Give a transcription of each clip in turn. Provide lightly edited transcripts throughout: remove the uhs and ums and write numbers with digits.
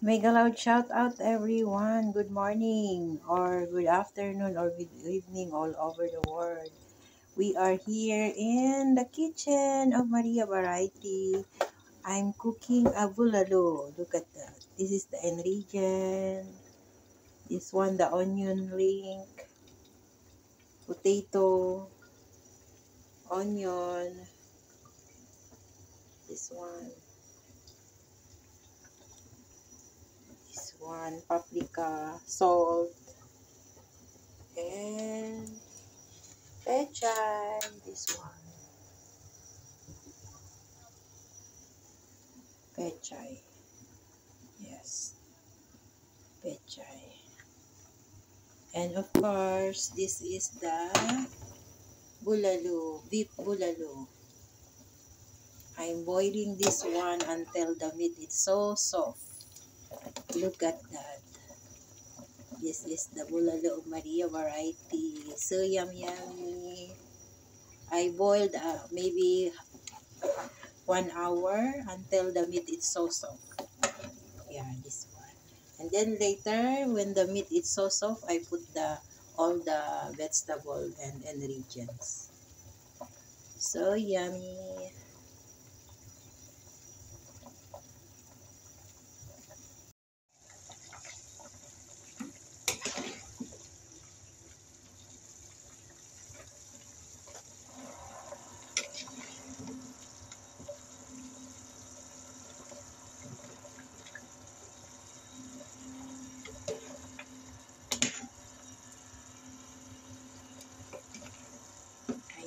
Mega loud shout out everyone. Good morning or good afternoon or good evening all over the world. We are here in the kitchen of Maria Variety. I'm cooking a bulalo. Look at that. This is the ingredient. This one, the onion ring, potato, onion. This one. This one, paprika, salt, and pechay. This one. Pechay. Yes, pechay. And of course, this is the bulalo, beef bulalo. I'm boiling this one until the meat is so soft. Look at that. This is the bulalo of Maria Variety. So yummy. I boiled maybe 1 hour until the meat is so soft. Yeah, this one. And then later, when the meat is so soft, I put all the vegetable and ingredients. So yummy.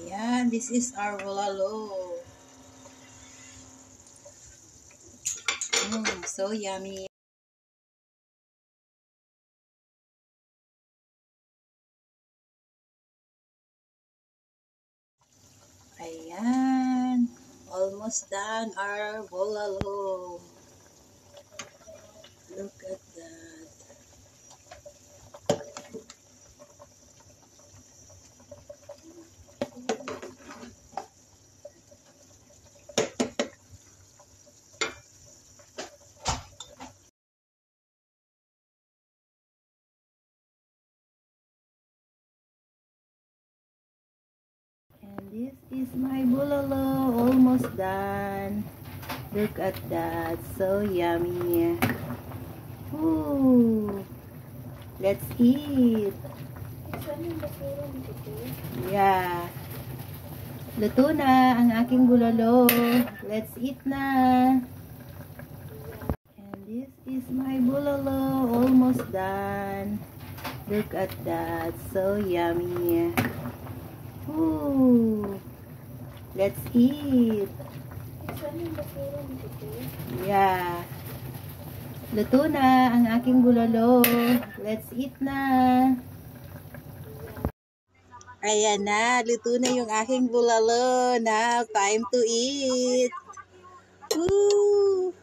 Ayan, this is our bulalo. So yummy. Ayan, almost done our bulalo. Look at that. And this is my bulalo, almost done. Look at that, so yummy. Ooh, let's eat. Yeah. Luto na ang aking bulalo. Let's eat na. And this is my bulalo, almost done. Look at that, so yummy. Ooh, let's eat. Yeah. Luto na ang aking bulalo. Let's eat na. Ayan na, luto na yung aking bulalo. Now, time to eat. Woo!